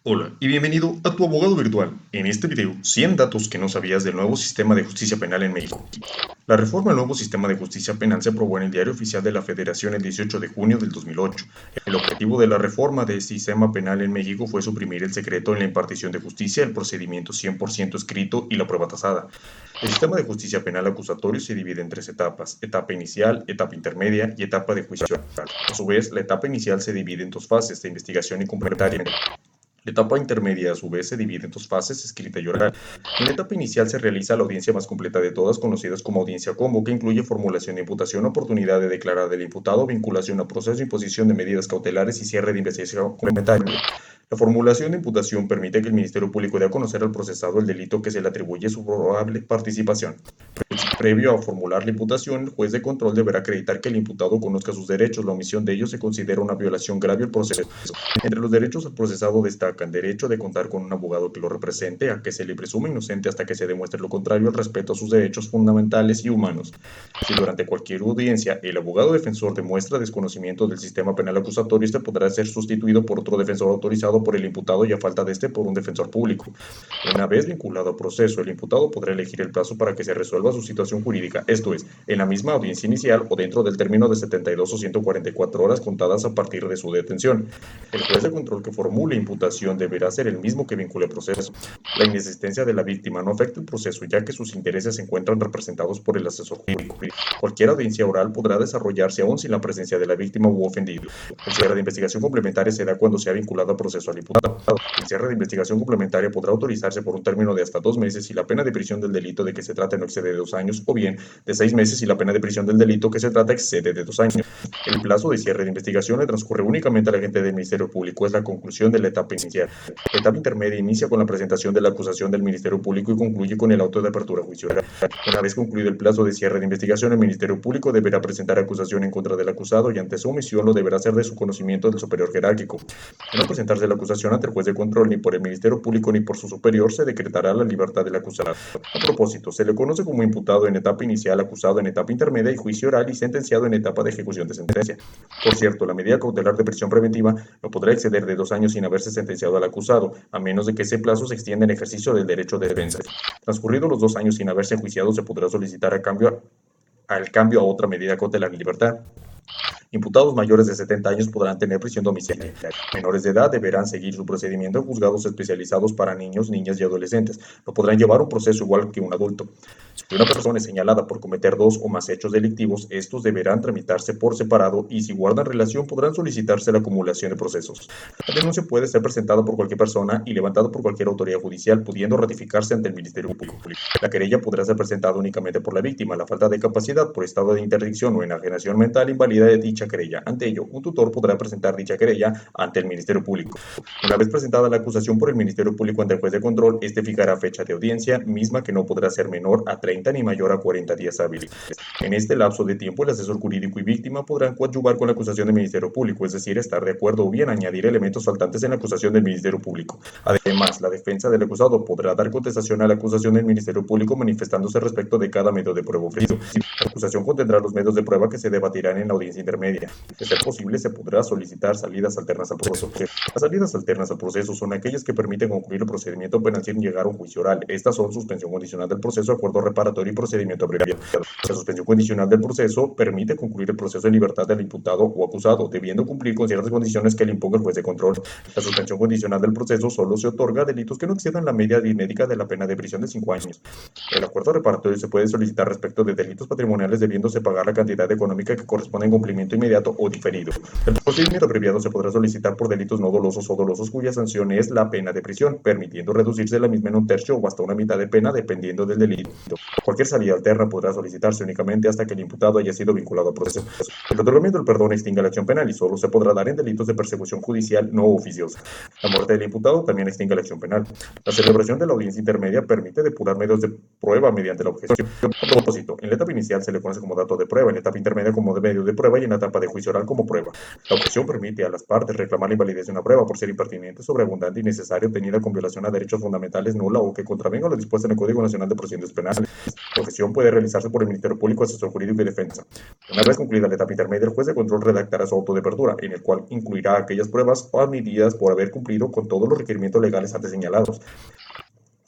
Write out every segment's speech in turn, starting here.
Hola y bienvenido a tu abogado virtual. En este video, 100 datos que no sabías del nuevo sistema de justicia penal en México. La reforma al nuevo sistema de justicia penal se aprobó en el Diario Oficial de la Federación el 18 de junio del 2008. El objetivo de la reforma del sistema penal en México fue suprimir el secreto en la impartición de justicia, el procedimiento 100% escrito y la prueba tasada. El sistema de justicia penal acusatorio se divide en tres etapas: etapa inicial, etapa intermedia y etapa de juicio oral. A su vez, la etapa inicial se divide en dos fases, de investigación y complementaria. La etapa intermedia, a su vez, se divide en dos fases, escrita y oral. En la etapa inicial se realiza la audiencia más completa de todas, conocidas como audiencia combo, que incluye formulación de imputación, oportunidad de declarar del imputado, vinculación a proceso, imposición de medidas cautelares y cierre de investigación complementaria. La formulación de imputación permite que el Ministerio Público dé a conocer al procesado el delito que se le atribuye su probable participación. Previo a formular la imputación, el juez de control deberá acreditar que el imputado conozca sus derechos. La omisión de ellos se considera una violación grave al proceso. Entre los derechos al procesado destacan: derecho de contar con un abogado que lo represente, a que se le presume inocente hasta que se demuestre lo contrario, el respeto a sus derechos fundamentales y humanos. Si durante cualquier audiencia el abogado defensor demuestra desconocimiento del sistema penal acusatorio, este podrá ser sustituido por otro defensor autorizado por el imputado y, a falta de este, por un defensor público. Una vez vinculado a proceso, el imputado podrá elegir el plazo para que se resuelva su situación jurídica, esto es, en la misma audiencia inicial o dentro del término de 72 o 144 horas contadas a partir de su detención. El juez de control que formule imputación deberá ser el mismo que vincule proceso. La inexistencia de la víctima no afecta el proceso, ya que sus intereses se encuentran representados por el asesor jurídico. Cualquier audiencia oral podrá desarrollarse aún sin la presencia de la víctima u ofendido. El cierre de investigación complementaria se da cuando sea vinculado a proceso al imputado. El cierre de investigación complementaria podrá autorizarse por un término de hasta 2 meses si la pena de prisión del delito de que se trate no excede de 2 años, o bien de 6 meses si la pena de prisión del delito que se trata excede de 2 años. El plazo de cierre de investigación le transcurre únicamente al agente del Ministerio Público. Es la conclusión de la etapa inicial. La etapa intermedia inicia con la presentación de la acusación del Ministerio Público y concluye con el auto de apertura juicial. Una vez concluido el plazo de cierre de investigación, el Ministerio Público deberá presentar acusación en contra del acusado, y ante su omisión lo deberá hacer de su conocimiento del superior jerárquico. De no presentarse la acusación ante el juez de control, ni por el Ministerio Público ni por su superior, se decretará la libertad del acusado. A propósito, se le conoce como imputado en etapa inicial, acusado en etapa intermedia y juicio oral, y sentenciado en etapa de ejecución de sentencia. Por cierto, la medida cautelar de prisión preventiva no podrá exceder de 2 años sin haberse sentenciado al acusado, a menos de que ese plazo se extienda en ejercicio del derecho de defensa. Transcurridos los 2 años sin haberse enjuiciado, se podrá solicitar al cambio a otra medida cautelar en libertad. Imputados mayores de 70 años podrán tener prisión domiciliaria. Menores de edad deberán seguir su procedimiento en juzgados especializados para niños, niñas y adolescentes. No podrán llevar un proceso igual que un adulto. Si una persona es señalada por cometer 2 o más hechos delictivos, estos deberán tramitarse por separado, y si guardan relación podrán solicitarse la acumulación de procesos. La denuncia puede ser presentada por cualquier persona y levantada por cualquier autoridad judicial, pudiendo ratificarse ante el Ministerio Público. La querella podrá ser presentada únicamente por la víctima. La falta de capacidad por estado de interdicción o enajenación mental invalida de dicha querella. Ante ello, un tutor podrá presentar dicha querella ante el Ministerio Público. Una vez presentada la acusación por el Ministerio Público ante el juez de control, este fijará fecha de audiencia, misma que no podrá ser menor a 30 ni mayor a 40 días hábiles. En este lapso de tiempo, el asesor jurídico y víctima podrán coadyuvar con la acusación del Ministerio Público, es decir, estar de acuerdo o bien añadir elementos faltantes en la acusación del Ministerio Público. Además, la defensa del acusado podrá dar contestación a la acusación del Ministerio Público manifestándose respecto de cada medio de prueba ofrecido. La acusación contendrá los medios de prueba que se debatirán en la audiencia intermedia. De ser posible, se podrá solicitar salidas alternas al proceso. Las salidas alternas al proceso son aquellas que permiten concluir el procedimiento penal sin llegar a un juicio oral. Estas son suspensión condicional del proceso, acuerdo reparatorio y procedimiento abreviado. La suspensión condicional del proceso permite concluir el proceso en libertad del imputado o acusado, debiendo cumplir con ciertas condiciones que le imponga el juez de control. La suspensión condicional del proceso solo se otorga a delitos que no excedan la media aritmética de la pena de prisión de 5 años. El acuerdo reparatorio se puede solicitar respecto de delitos patrimoniales, debiéndose pagar la cantidad económica que corresponde en cumplimiento inmediato o diferido. El procedimiento abreviado se podrá solicitar por delitos no dolosos o dolosos cuya sanción es la pena de prisión, permitiendo reducirse la misma en un tercio o hasta una mitad de pena, dependiendo del delito. Cualquier salida alterna podrá solicitarse únicamente hasta que el imputado haya sido vinculado a proceso. El otorgamiento del perdón extingue la acción penal y solo se podrá dar en delitos de persecución judicial no oficiosa. La muerte del imputado también extingue la acción penal. La celebración de la audiencia intermedia permite depurar medios de prueba mediante la objeción. A propósito, en la etapa inicial se le conoce como dato de prueba, en la etapa intermedia como de medio de prueba y en la etapa de juicio oral como prueba. La objeción permite a las partes reclamar la invalidez de una prueba por ser impertinente, sobreabundante, innecesaria, obtenida con violación a derechos fundamentales, nula o que contravenga lo dispuesto en el Código Nacional de Procedimientos Penales. La objeción puede realizarse por el Ministerio Público, asesor jurídico y defensa. Una vez concluida la etapa intermedia, el juez de control redactará su auto de apertura, en el cual incluirá aquellas pruebas admitidas por haber cumplido con todos los requerimientos legales antes señalados.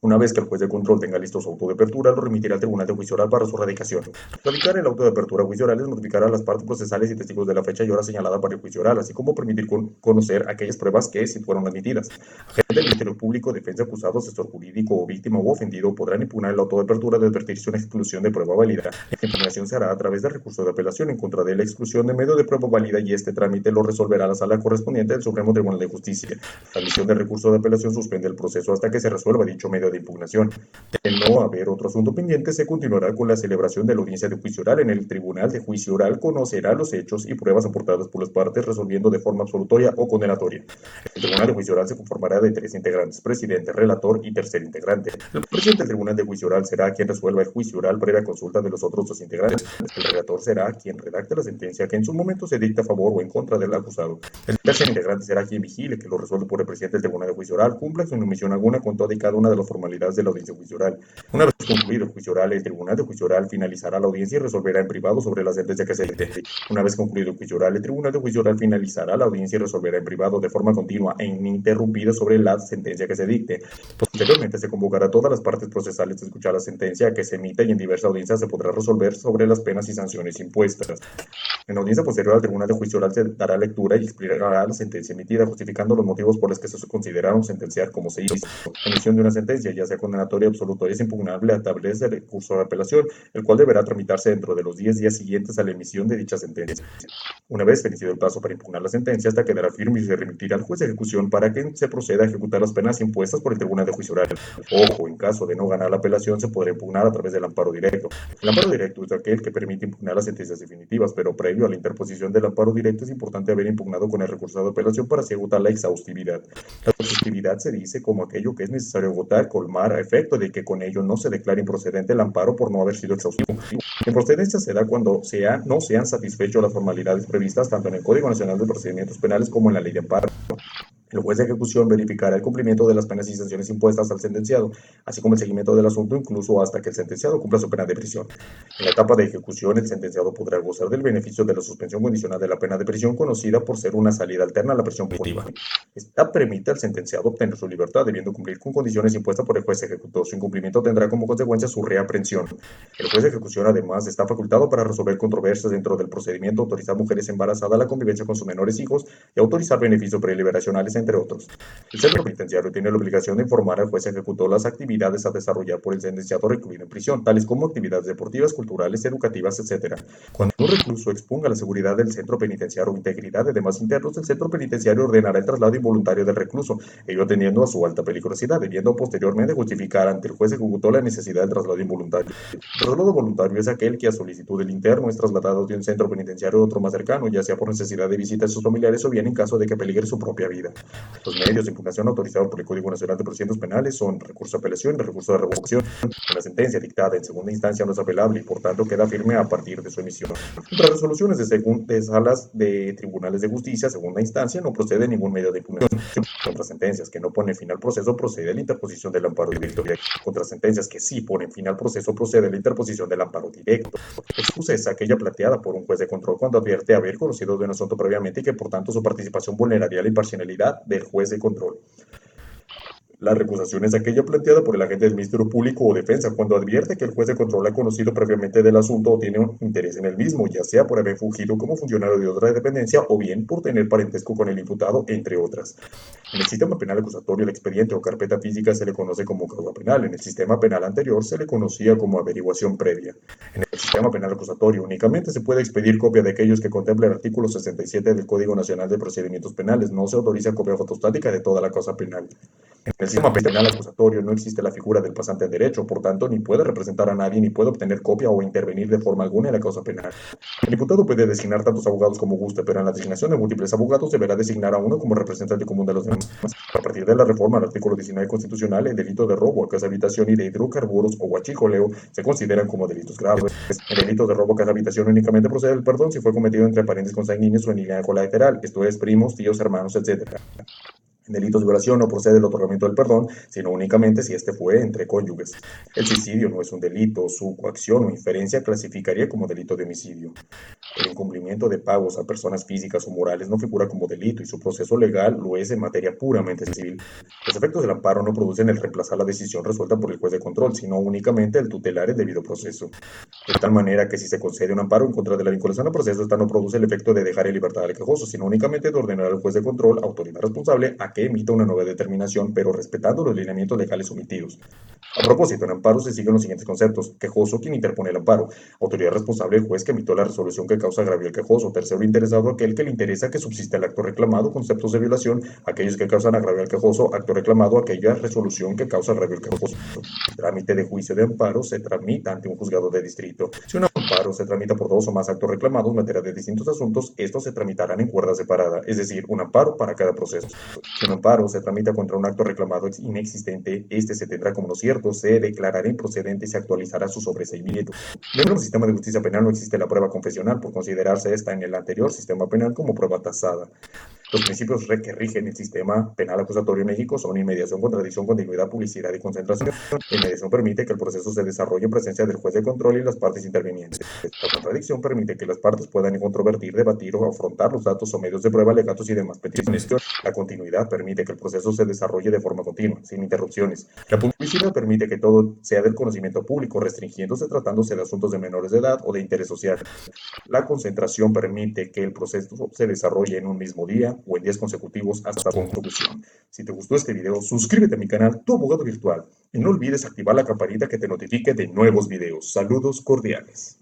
Una vez que el juez de control tenga listo su auto de apertura, lo remitirá al Tribunal de Juicio Oral para su radicación. Radicar el auto de apertura a juicio oral es notificar a las partes procesales y testigos de la fecha y hora señalada para el juicio oral, así como permitir conocer aquellas pruebas que, si fueron admitidas. Agente del Ministerio Público, defensa, acusado, asesor jurídico o víctima o ofendido podrán impugnar el auto de apertura de advertirse una exclusión de prueba válida. La impugnación se hará a través del recurso de apelación en contra de la exclusión de medio de prueba válida y este trámite lo resolverá la sala correspondiente del Supremo Tribunal de Justicia. La admisión del recurso de apelación suspende el proceso hasta que se resuelva dicho medio de impugnación. De no haber otro asunto pendiente, se continuará con la celebración de la audiencia de juicio oral. En el Tribunal de Juicio Oral conocerá los hechos y pruebas aportadas por las partes, resolviendo de forma absolutoria o condenatoria. El Tribunal de Juicio Oral se conformará de 3 integrantes: presidente, relator y tercer integrante. El presidente del Tribunal de Juicio Oral será quien resuelva el juicio oral previa consulta de los otros 2 integrantes. El relator será quien redacte la sentencia que en su momento se dicta a favor o en contra del acusado. El tercer integrante será quien vigile que lo resuelve por el presidente del Tribunal de Juicio Oral cumpla sin omisión alguna con toda y cada una de las formalidades de la audiencia de juicio oral. Una vez concluido el juicio oral, el Tribunal de Juicio Oral finalizará la audiencia y resolverá en privado sobre la sentencia que se dicte. Una vez concluido el juicio oral, el Tribunal de Juicio Oral finalizará la audiencia y resolverá en privado de forma continua e ininterrumpida sobre la sentencia que se dicte. Posteriormente se convocará a todas las partes procesales a escuchar la sentencia que se emita y en diversas audiencias se podrá resolver sobre las penas y sanciones impuestas. En la audiencia posterior al Tribunal de Juicio Oral se dará lectura y explicará la sentencia emitida, justificando los motivos por los que se consideraron sentenciar como se hizo. La emisión de una sentencia, ya sea condenatoria o absolutoria, es impugnable a través del recurso de apelación, el cual deberá tramitarse dentro de los 10 días siguientes a la emisión de dicha sentencia. Una vez vencido el plazo para impugnar la sentencia, esta quedará firme y se remitirá al juez de ejecución para que se proceda a ejecutar las penas impuestas por el Tribunal de Juicio Oral. Ojo, en caso de no ganar la apelación, se podrá impugnar a través del amparo directo. El amparo directo es aquel que permite impugnar las sentencias definitivas, pero previo a la interposición del amparo directo es importante haber impugnado con el recurso de apelación para así agotar la exhaustividad. La exhaustividad se dice como aquello que es necesario agotar, colmar, a efecto de que con ello no se declare improcedente el amparo por no haber sido exhaustivo. La improcedencia se da cuando no sean satisfechos las formalidades previstas tanto en el Código Nacional de Procedimientos Penales como en la Ley de Amparo. El juez de ejecución verificará el cumplimiento de las penas y sanciones impuestas al sentenciado, así como el seguimiento del asunto incluso hasta que el sentenciado cumpla su pena de prisión. En la etapa de ejecución, el sentenciado podrá gozar del beneficio de la suspensión condicional de la pena de prisión, conocida por ser una salida alterna a la prisión punitiva. Esta permite al sentenciado obtener su libertad, debiendo cumplir con condiciones impuestas por el juez ejecutor. Su incumplimiento tendrá como consecuencia su reaprehensión. El juez de ejecución, además, está facultado para resolver controversias dentro del procedimiento, autorizar mujeres embarazadas a la convivencia con sus menores hijos y autorizar beneficios preliberacionales, entre otros. El centro penitenciario tiene la obligación de informar al juez ejecutor las actividades a desarrollar por el sentenciado recluido en prisión, tales como actividades deportivas, culturales, educativas, etc. Cuando un recluso exponga la seguridad del centro penitenciario o integridad de demás internos, el centro penitenciario ordenará el traslado involuntario del recluso, ello atendiendo a su alta peligrosidad, debiendo posteriormente justificar ante el juez ejecutor la necesidad del traslado involuntario. El traslado voluntario es aquel que a solicitud del interno es trasladado de un centro penitenciario a otro más cercano, ya sea por necesidad de visita a sus familiares o bien en caso de que peligre su propia vida. Los medios de impugnación autorizados por el Código Nacional de Procedimientos Penales son recurso de apelación y recurso de revocación. Una sentencia dictada en segunda instancia no es apelable y por tanto queda firme a partir de su emisión. Las resoluciones de salas de tribunales de justicia segunda instancia no procede ningún medio de impugnación. Contra sentencias que no ponen fin al proceso procede la interposición del amparo directo. Contra sentencias que sí ponen fin al proceso procede la interposición del amparo directo. La excusa es aquella planteada por un juez de control cuando advierte haber conocido de un asunto previamente y que por tanto su participación vulneraría la imparcialidad del juez de control. La recusación es aquella planteada por el agente del Ministerio Público o Defensa cuando advierte que el juez de control ha conocido previamente del asunto o tiene un interés en el mismo, ya sea por haber fungido como funcionario de otra dependencia o bien por tener parentesco con el imputado, entre otras. En el sistema penal acusatorio, el expediente o carpeta física se le conoce como causa penal. En el sistema penal anterior se le conocía como averiguación previa. En el sistema penal acusatorio únicamente se puede expedir copia de aquellos que contempla el artículo 67 del Código Nacional de Procedimientos Penales. No se autoriza copia fotostática de toda la causa penal. En el sistema penal acusatorio no existe la figura del pasante en derecho, por tanto, ni puede representar a nadie, ni puede obtener copia o intervenir de forma alguna en la causa penal. El diputado puede designar tantos abogados como guste, pero en la designación de múltiples abogados deberá designar a uno como representante común de los demás. A partir de la reforma al artículo 19 constitucional, el delito de robo a casa habitación y de hidrocarburos o huachicoleo se consideran como delitos graves. El delito de robo a casa habitación únicamente procede del perdón si fue cometido entre parientes consanguíneos o en línea colateral, esto es primos, tíos, hermanos, etc. En delitos de violación no procede el otorgamiento del perdón, sino únicamente si este fue entre cónyuges. El suicidio no es un delito, su coacción o inferencia clasificaría como delito de homicidio. El incumplimiento de pagos a personas físicas o morales no figura como delito y su proceso legal lo es en materia puramente civil. Los efectos del amparo no producen el reemplazar la decisión resuelta por el juez de control, sino únicamente el tutelar el debido proceso. De tal manera que si se concede un amparo en contra de la vinculación al proceso, esta no produce el efecto de dejar en libertad al quejoso, sino únicamente de ordenar al juez de control, autoridad responsable, a que emita una nueva determinación, pero respetando los lineamientos legales omitidos. A propósito, en amparo se siguen los siguientes conceptos: quejoso, quien interpone el amparo; autoridad responsable, el juez que emitió la resolución que causa agravio al quejoso; tercero interesado, aquel que le interesa que subsista el acto reclamado; conceptos de violación, aquellos que causan agravio al quejoso; acto reclamado, aquella resolución que causa agravio al quejoso. El trámite de juicio de amparo se tramita ante un juzgado de distrito. Si un amparo se tramita por dos o más actos reclamados en materia de distintos asuntos, estos se tramitarán en cuerda separada, es decir, un amparo para cada proceso. Si un amparo se tramita contra un acto reclamado inexistente, este se tendrá como no cierto, se declarará improcedente y se actualizará su sobreseimiento. Dentro del sistema de justicia penal no existe la prueba confesional, por considerarse esta en el anterior sistema penal como prueba tasada. Los principios que rigen el sistema penal acusatorio en México son inmediación, contradicción, continuidad, publicidad y concentración. La inmediación permite que el proceso se desarrolle en presencia del juez de control y las partes intervinientes. La contradicción permite que las partes puedan controvertir, debatir o afrontar los datos o medios de prueba, alegatos y demás peticiones. La continuidad permite que el proceso se desarrolle de forma continua, sin interrupciones. La publicidad permite que todo sea del conocimiento público, restringiéndose tratándose de asuntos de menores de edad o de interés social. La concentración permite que el proceso se desarrolle en un mismo día o en días consecutivos hasta su conclusión. Si te gustó este video, suscríbete a mi canal, Tu Abogado Virtual, y no olvides activar la campanita que te notifique de nuevos videos. Saludos cordiales.